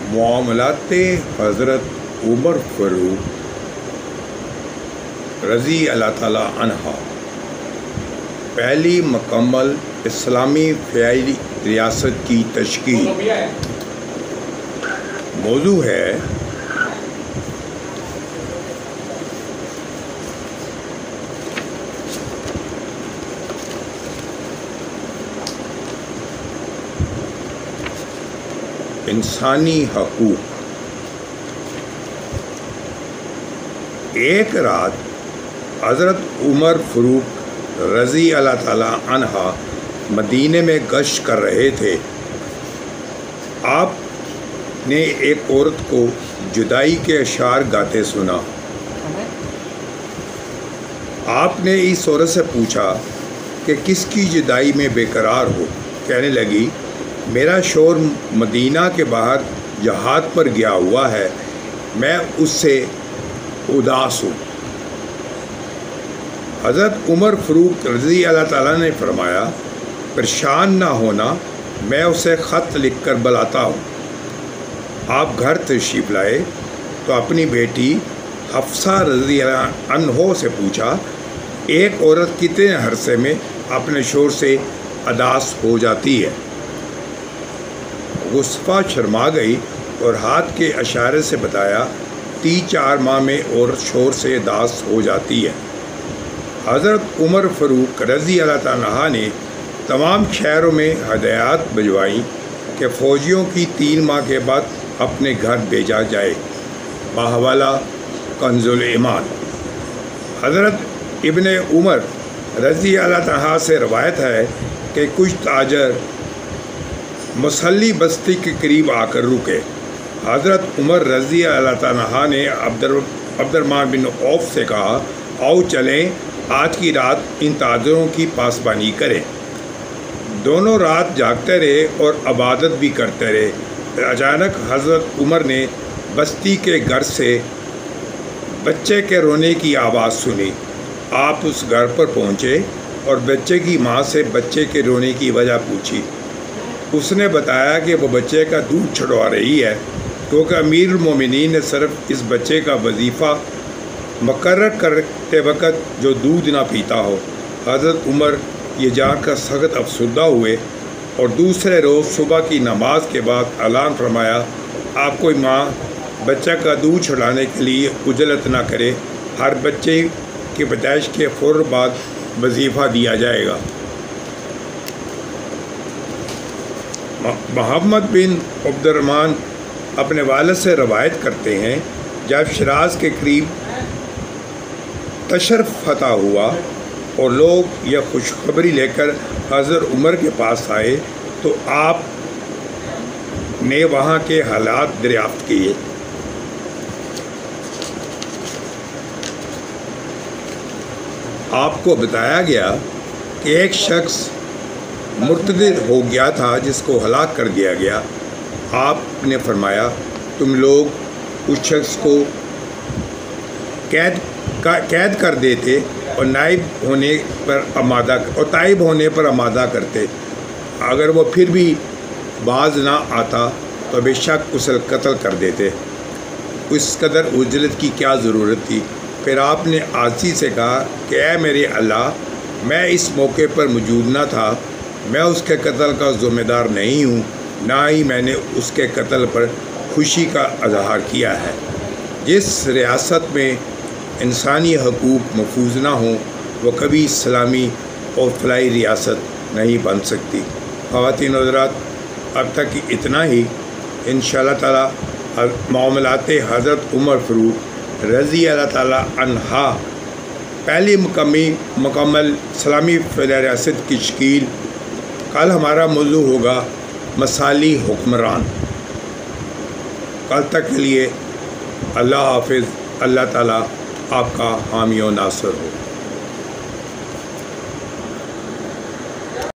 معاملات حضرت عمر فاروق رضی اللہ تعالی عنہ پہلی مکمل اسلامی فعلی ریاست کی تشکیل۔ موضوع ہے انسانی حقوق۔ ایک رات حضرت عمر فاروق رضی اللہ تعالی عنہ مدینے میں گشت کر رہے تھے۔ آپ نے ایک عورت کو جدائی کے اشعار گاتے سنا۔ آپ نے اس عورت سے پوچھا کہ کس کی جدائی میں بے قرار ہو؟ کہنے لگی، میرا شوہر مدینہ کے باہر جہاد پر گیا ہوا ہے، میں اس سے اداس ہوں۔ حضرت عمر فاروق رضی اللہ تعالیٰ نے فرمایا، پریشان نہ ہونا، میں اسے خط لکھ کر بلاتا ہوں۔ آپ گھر تشریف لائے تو اپنی بیٹی حفصہ رضی اللہ عنہ سے پوچھا، ایک عورت کتنے عرصے میں اپنے شوہر سے اداس ہو جاتی ہے؟ غصفہ شرما گئی اور ہاتھ کے اشارے سے بتایا، 3-4 ماہ میں عورت شوہر سے اداس ہو جاتی ہے۔ حضرت عمر فاروق رضی اللہ تعالیٰ نے تمام شہروں میں ہدایات بھجوائیں کہ فوجیوں کی 3 ماہ کے بعد اپنے گھر بھیجا جائے۔ بحوالہ کنز الایمان۔ حضرت ابن عمر رضی اللہ تعالیٰ سے روایت ہے کہ کچھ تاجر مسلی بستی کے قریب آ کر رکے۔ حضرت عمر رضی اللہ تعالیٰ نے عبدالرحمن بن عوف سے کہا، آؤ چلیں، آج کی رات ان تاجروں کی پاسبانی کریں۔ دونوں رات جاگتے رہے اور عبادت بھی کرتے رہے۔ اچانک حضرت عمر نے بستی کے گھر سے بچے کے رونے کی آواز سنی۔ آپ اس گھر پر پہنچے اور بچے کی ماں سے بچے کے رونے کی وجہ پوچھی۔ اس نے بتایا کہ وہ بچے کا دودھ چھڑوا رہی ہے، کیونکہ امیر المومنین نے صرف اس بچے کا وظیفہ مقرر کرتے وقت جو دودھ نہ پیتا ہو۔ حضرت عمر یہ جان کر سخت افسردہ ہوئے اور دوسرے روز صبح کی نماز کے بعد اعلان فرمایا، آپ کوئی ماں بچہ کا دودھ چھڑانے کے لیے عجلت نہ کرے، ہر بچے کی پیدائش کے فوراً بعد وظیفہ دیا جائے گا۔ محمد بن عبدالرحمن اپنے والد سے روایت کرتے ہیں، جب شیراز کے قریب تشرف فتح ہوا اور لوگ یہ خوشخبری لے کر حضرت عمر کے پاس آئے تو آپ نے وہاں کے حالات دریافت کیے۔ آپ کو بتایا گیا کہ ایک شخص مرتد ہو گیا تھا جس کو ہلاک کر دیا گیا۔ آپ نے فرمایا، تم لوگ اس شخص کو قید کر دیتے اور تائب ہونے پر آمادہ کرتے۔ اگر وہ پھر بھی باز نہ آتا تو بے شک اسے قتل کر دیتے۔ اس قدر اجرت کی کیا ضرورت تھی؟ پھر آپ نے عاجزی سے کہا کہ اے میرے اللہ، میں اس موقع پر موجود نہ تھا، میں اس کے قتل کا ذمہ دار نہیں ہوں، نہ ہی میں نے اس کے قتل پر خوشی کا اظہار کیا ہے۔ جس ریاست میں انسانی حقوق محفوظ نہ ہوں وہ کبھی اسلامی اور فلاحی ریاست نہیں بن سکتی۔ خواتین و حضرات، اب تک اتنا ہی۔ انشاءاللہ تعالی معاملات حضرت عمر فاروق رضی اللہ تعالی عنہ پہلی مکمل اسلامی فعلی ریاست کی تشکیل۔ کل ہمارا موضوع ہوگا مثالی حکمران۔ کل تک کے لیے اللہ حافظ۔ اللہ تعالیٰ آپ کا حامی و ناصر ہو۔